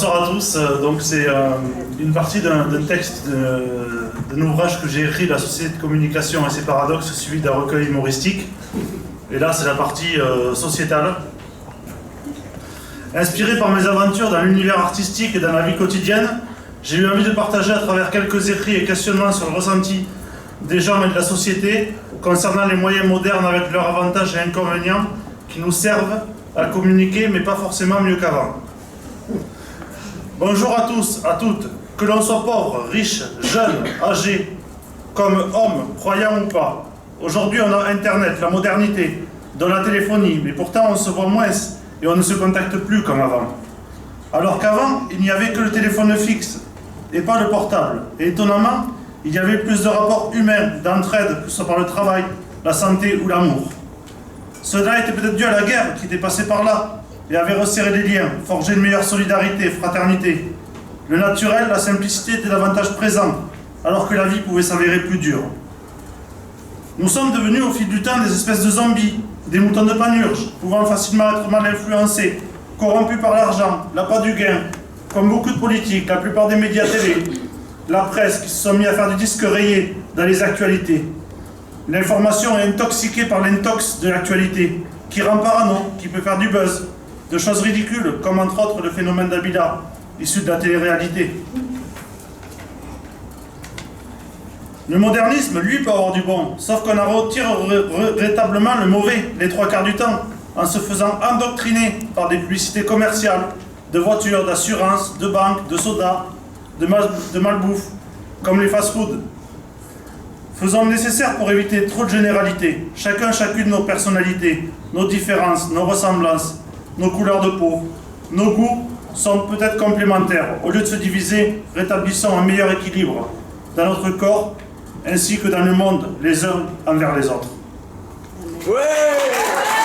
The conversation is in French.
Bonsoir à tous. Donc c'est une partie d'un texte d'un ouvrage que j'ai écrit, La société de communication et ses paradoxes, suivi d'un recueil humoristique. Et là, c'est la partie sociétale. Inspiré par mes aventures dans l'univers artistique et dans la vie quotidienne, j'ai eu envie de partager à travers quelques écrits et questionnements sur le ressenti des gens et de la société concernant les moyens modernes avec leurs avantages et inconvénients qui nous servent à communiquer, mais pas forcément mieux qu'avant. Bonjour à tous, à toutes, que l'on soit pauvre, riche, jeune, âgé, comme homme, croyant ou pas. Aujourd'hui, on a Internet, la modernité, de la téléphonie, mais pourtant on se voit moins et on ne se contacte plus comme avant. Alors qu'avant, il n'y avait que le téléphone fixe et pas le portable. Et étonnamment, il y avait plus de rapports humains, d'entraide, que ce soit par le travail, la santé ou l'amour. Cela était peut-être dû à la guerre qui était passée par là et avait resserré les liens, forgé une meilleure solidarité, fraternité. Le naturel, la simplicité étaient davantage présents, alors que la vie pouvait s'avérer plus dure. Nous sommes devenus au fil du temps des espèces de zombies, des moutons de panurge, pouvant facilement être mal influencés, corrompus par l'argent, l'appât du gain, comme beaucoup de politiques, la plupart des médias télé, la presse qui se sont mis à faire du disque rayé dans les actualités. L'information est intoxiquée par l'intox de l'actualité, qui rend parano, qui peut faire du buzz, de choses ridicules, comme entre autres le phénomène d'Abila, issu de la télé-réalité. Le modernisme, lui, peut avoir du bon, sauf qu'on en retire véritablement le mauvais, les trois quarts du temps, en se faisant endoctriner par des publicités commerciales, de voitures, d'assurances, de banques, de sodas, de malbouffe, comme les fast-foods. Faisons le nécessaire pour éviter trop de généralités, chacune nos personnalités, nos différences, nos ressemblances, nos couleurs de peau. Nos goûts sont peut-être complémentaires. Au lieu de se diviser, rétablissons un meilleur équilibre dans notre corps, ainsi que dans le monde, les uns envers les autres. Ouais!